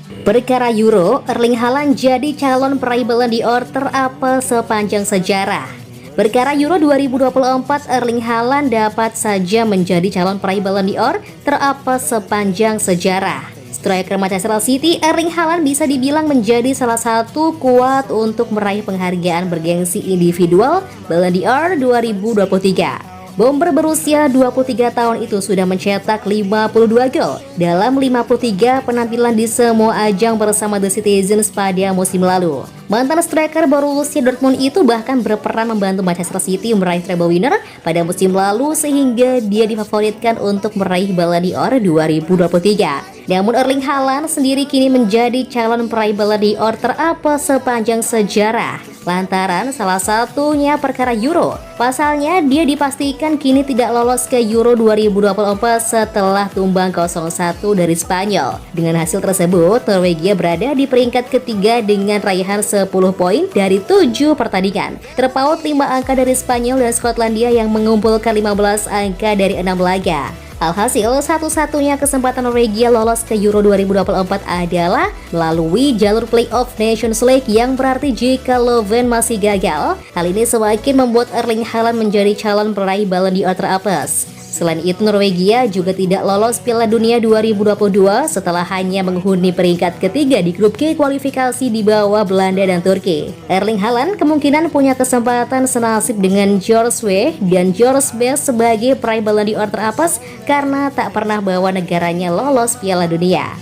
Perkara Euro, Erling Haaland jadi calon peraih Ballon d'Or terapa sepanjang sejarah. Perkara Euro 2024, Erling Haaland dapat saja menjadi calon peraih Ballon d'Or terapa sepanjang sejarah. Striker Manchester City, Erling Haaland bisa dibilang menjadi salah satu kuat untuk meraih penghargaan bergengsi individual Ballon d'Or 2023. Bomber berusia 23 tahun itu sudah mencetak 52 gol dalam 53 penampilan di semua ajang bersama The Citizens pada musim lalu. Mantan striker Borussia Dortmund itu bahkan berperan membantu Manchester City meraih treble winner pada musim lalu sehingga dia difavoritkan untuk meraih Ballon d'Or 2023. Namun Erling Haaland sendiri kini menjadi calon peraih Ballon d'Or terapa sepanjang sejarah lantaran salah satunya perkara Euro. Pasalnya dia dipastikan kini tidak lolos ke Euro 2024 setelah tumbang 0-1 dari Spanyol. Dengan hasil tersebut, Norwegia berada di peringkat ketiga dengan raihan 10 poin dari 7 pertandingan. Terpaut 5 angka dari Spanyol dan Skotlandia yang mengumpulkan 15 angka dari 6 laga. Alhasil, satu-satunya kesempatan Norwegia lolos ke Euro 2024 adalah melalui jalur Playoff Nations League, yang berarti jika Löwen masih gagal, hal ini semakin membuat Erling Haaland menjadi calon peraih Ballon d'Or terapes. Selain itu, Norwegia juga tidak lolos Piala Dunia 2022 setelah hanya menghuni peringkat ketiga di grup G kualifikasi di bawah Belanda dan Turki. Erling Haaland kemungkinan punya kesempatan senasib dengan George Weah dan George Best sebagai peraih Ballon d'Or terapes karena tak pernah bawa negaranya lolos Piala Dunia.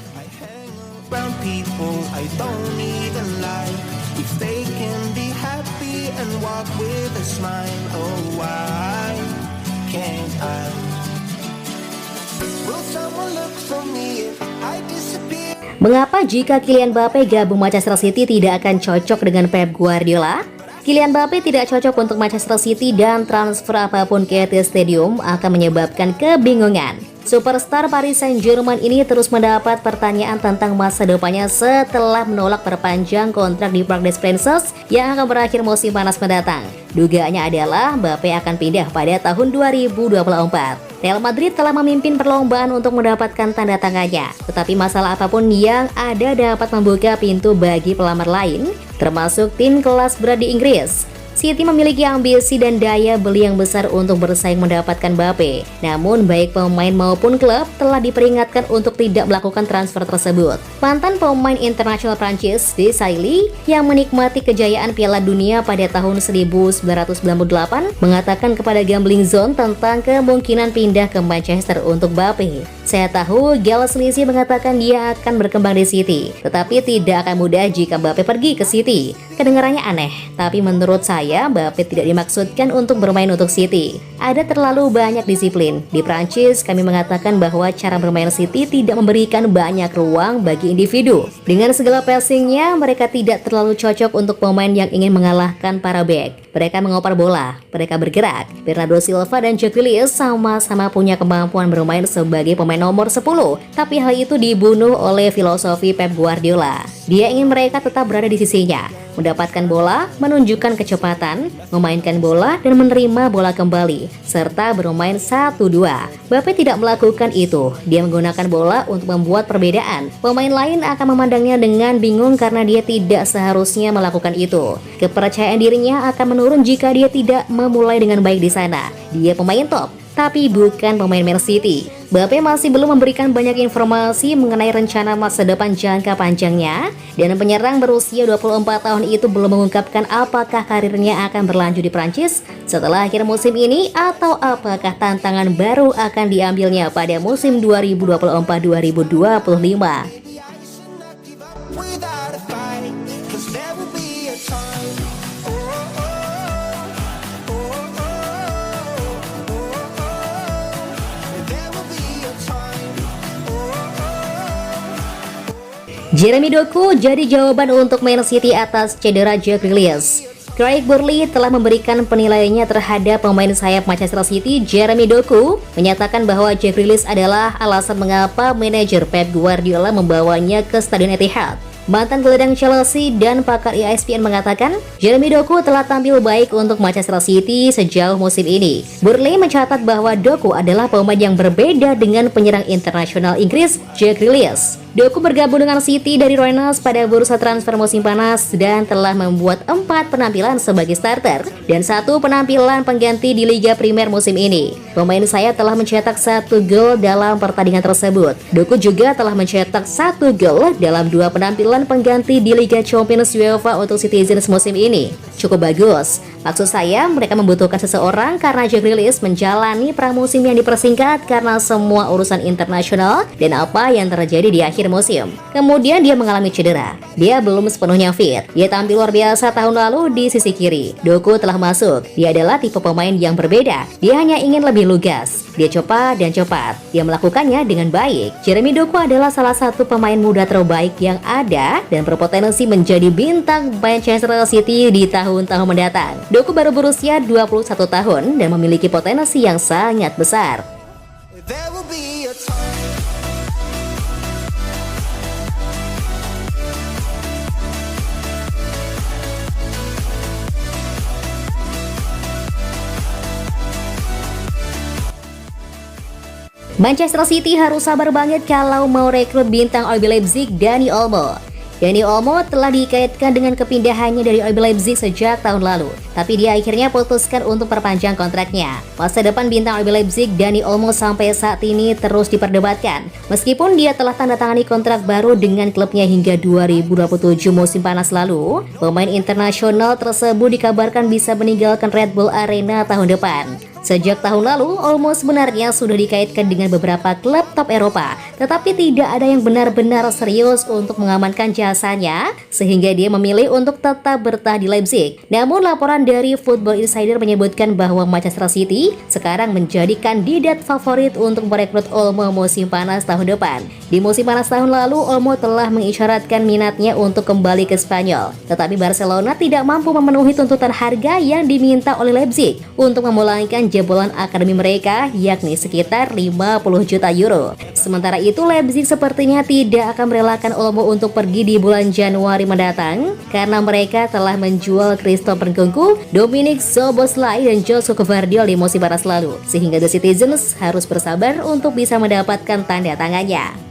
Mengapa jika Kylian Mbappe gabung Manchester City tidak akan cocok dengan Pep Guardiola? Kylian Mbappe tidak cocok untuk Manchester City dan transfer apapun ke Etihad Stadium akan menyebabkan kebingungan. Superstar Paris Saint-Germain ini terus mendapat pertanyaan tentang masa depannya setelah menolak perpanjang kontrak di Parc des Princes yang akan berakhir musim panas mendatang. Dugaannya adalah Mbappe akan pindah pada tahun 2024. Real Madrid telah memimpin perlombaan untuk mendapatkan tanda tangannya, tetapi masalah apapun yang ada dapat membuka pintu bagi pelamar lain, termasuk tim kelas berat di Inggris. City memiliki ambisi dan daya beli yang besar untuk bersaing mendapatkan Mbappe. Namun baik pemain maupun klub telah diperingatkan untuk tidak melakukan transfer tersebut. Mantan pemain internasional Prancis, Desailly, yang menikmati kejayaan Piala Dunia pada tahun 1998, mengatakan kepada Gambling Zone tentang kemungkinan pindah ke Manchester untuk Mbappe. Saya tahu Galslici mengatakan dia akan berkembang di City, tetapi tidak akan mudah jika Mbappe pergi ke City. Kedengarannya aneh, tapi menurut saya Mbappe tidak dimaksudkan untuk bermain untuk City. Ada terlalu banyak disiplin. Di Prancis kami mengatakan bahwa cara bermain City tidak memberikan banyak ruang bagi individu. Dengan segala passingnya, mereka tidak terlalu cocok untuk pemain yang ingin mengalahkan para bek. Mereka mengoper bola, mereka bergerak. Bernardo Silva dan Jack Grealish sama-sama punya kemampuan bermain sebagai pemain nomor 10, tapi hal itu dibunuh oleh filosofi Pep Guardiola. Dia ingin mereka tetap berada di sisinya, mendapatkan bola, menunjukkan kecepatan, memainkan bola, dan menerima bola kembali, serta bermain 1-2. Mbappe tidak melakukan itu. Dia menggunakan bola untuk membuat perbedaan. Pemain lain akan memandangnya dengan bingung karena dia tidak seharusnya melakukan itu. Kepercayaan dirinya akan menurun jika dia tidak memulai dengan baik di sana. Dia pemain top, tapi bukan pemain Man City. Mbappe masih belum memberikan banyak informasi mengenai rencana masa depan jangka panjangnya, dan penyerang berusia 24 tahun itu belum mengungkapkan apakah karirnya akan berlanjut di Prancis setelah akhir musim ini atau apakah tantangan baru akan diambilnya pada musim 2024-2025. Jeremy Doku jadi jawaban untuk Man City atas cedera Jack Grealish. Craig Burley telah memberikan penilaiannya terhadap pemain sayap Manchester City, Jeremy Doku, menyatakan bahwa Jack Grealish adalah alasan mengapa manajer Pep Guardiola membawanya ke Stadion Etihad. Mantan gelandang Chelsea dan pakar ESPN mengatakan Jeremy Doku telah tampil baik untuk Manchester City sejauh musim ini. Burley mencatat bahwa Doku adalah pemain yang berbeda dengan penyerang internasional Inggris Jack Grealish. Doku bergabung dengan City dari Rennes pada bursa transfer musim panas dan telah membuat 4 penampilan sebagai starter dan 1 penampilan pengganti di Liga Primer musim ini. Pemain sayap telah mencetak 1 gol dalam pertandingan tersebut. Doku juga telah mencetak 1 gol dalam 2 penampilan pengganti di Liga Champions UEFA untuk Citizens musim ini. Cukup bagus. Maksud saya, mereka membutuhkan seseorang karena Jack Grealish menjalani pramusim yang dipersingkat karena semua urusan internasional dan apa yang terjadi di akhir musim. Kemudian dia mengalami cedera. Dia belum sepenuhnya fit. Dia tampil luar biasa tahun lalu di sisi kiri. Doku telah masuk. Dia adalah tipe pemain yang berbeda. Dia hanya ingin lebih lugas. Dia cepat dan cepat. Dia melakukannya dengan baik. Jeremy Doku adalah salah satu pemain muda terbaik yang ada dan berpotensi menjadi bintang Manchester City di tahun-tahun mendatang. Doku baru berusia 21 tahun dan memiliki potensi yang sangat besar. Manchester City harus sabar banget kalau mau rekrut bintang RB Leipzig Dani Olmo. Dani Olmo telah dikaitkan dengan kepindahannya dari RB Leipzig sejak tahun lalu, tapi dia akhirnya putuskan untuk perpanjang kontraknya. Masa depan bintang RB Leipzig Dani Olmo sampai saat ini terus diperdebatkan. Meskipun dia telah tanda tangani kontrak baru dengan klubnya hingga 2027 musim panas lalu, pemain internasional tersebut dikabarkan bisa meninggalkan Red Bull Arena tahun depan. Sejak tahun lalu, Olmo sebenarnya sudah dikaitkan dengan beberapa klub top Eropa, tetapi tidak ada yang benar-benar serius untuk mengamankan jasanya, sehingga dia memilih untuk tetap bertahan di Leipzig. Namun laporan dari Football Insider menyebutkan bahwa Manchester City sekarang menjadi kandidat favorit untuk merekrut Olmo musim panas tahun depan. Di musim panas tahun lalu, Olmo telah mengisyaratkan minatnya untuk kembali ke Spanyol, tetapi Barcelona tidak mampu memenuhi tuntutan harga yang diminta oleh Leipzig untuk memulangkan jebolan akademi mereka, yakni sekitar 50 juta euro. Sementara itu, Leipzig sepertinya tidak akan merelakan Olmo untuk pergi di bulan Januari mendatang karena mereka telah menjual Christopher Nkunku, Dominic Szoboszlai dan Joshua Gvardiol di musim panas lalu, sehingga The Citizens harus bersabar untuk bisa mendapatkan tanda tangannya.